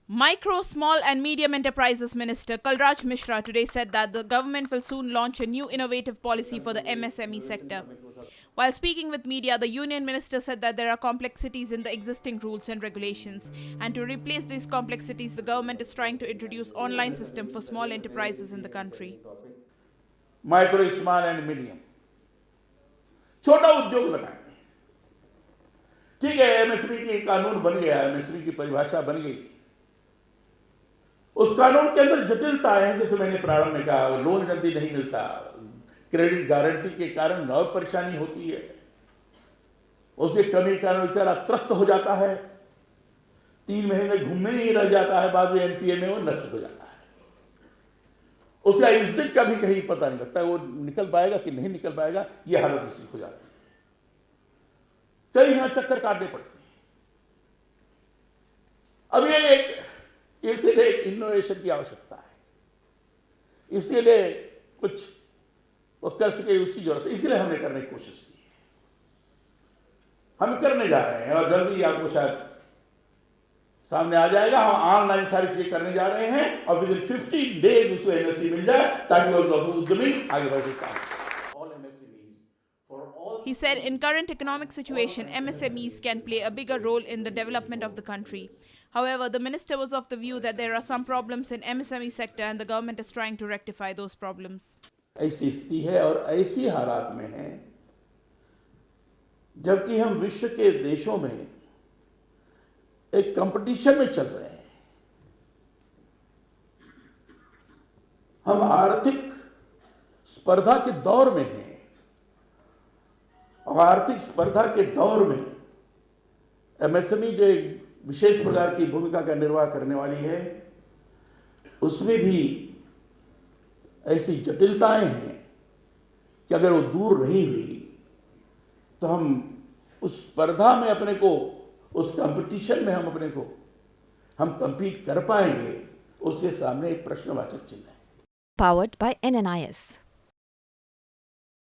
Micro, Small and Medium Enterprises Minister Kalraj Mishra today said that the government will soon launch a new innovative policy for the MSME sector. While speaking with media, the union minister said that there are complexities in the existing rules and regulations, and to replace these complexities, the government is trying to introduce online system for small enterprises in the country. Micro, small and medium, छोटा उद्योग लगाएंगे। ठीक है, MSME की कानून बन गया, MSME की परिभाषा बन गई। उस कानून के अंदर जटिलताएं हैं, जैसे मैंने प्रारंभ में कहा, लोन जल्दी नहीं मिलता, क्रेडिट गारंटी के कारण और परेशानी होती है, उसे कमी के कारण बेचारा त्रस्त हो जाता है, 3 महीने घूमने नहीं रह जाता है, बाद में एनपीए में वो नष्ट हो जाता है। उसे एग्जिट का भी कहीं पता नहीं लगता, वो निकल पाएगा कि नहीं निकल पाएगा, ये हालत इसकी हो जाती है। कई यहां चक्कर काटने पड़ते हैं। अब ये इसीलिए एक इनोवेशन की आवश्यकता है, इसीलिए कुछ वो कर सके उसकी जरूरत है, इसलिए हमने करने की कोशिश की है। हम करने जा रहे हैं और जल्दी आपको शायद सामने आ जाएगा। हम ऑनलाइन सारी चीजें करने जा रहे हैं और विद इन 15 डेज उसको एनओसी मिल जाए ताकि वो उद्यमी आगे बढ़ सके। He said in current economic situation, MSMEs can play a bigger role in the development of the country. However, the minister was of the view that there are some problems in MSME sector and the government is trying to rectify those problems. ऐसी स्थिति है और ऐसी हालात में है जबकि हम विश्व के देशों में एक कंपटीशन में चल रहे हैं। हम आर्थिक स्पर्धा के दौर में हैं और आर्थिक स्पर्धा के दौर में एमएसएमई जो एक विशेष प्रकार की भूमिका का निर्वाह करने वाली है, उसमें भी ऐसी जटिलताएं हैं कि अगर वो दूर नहीं हुई तो हम उस स्पर्धा में अपने को, उस कंपटीशन में हम compete कर पाएंगे, उसके सामने एक प्रश्नवाचक चिन्ह है। Powered by NNIS.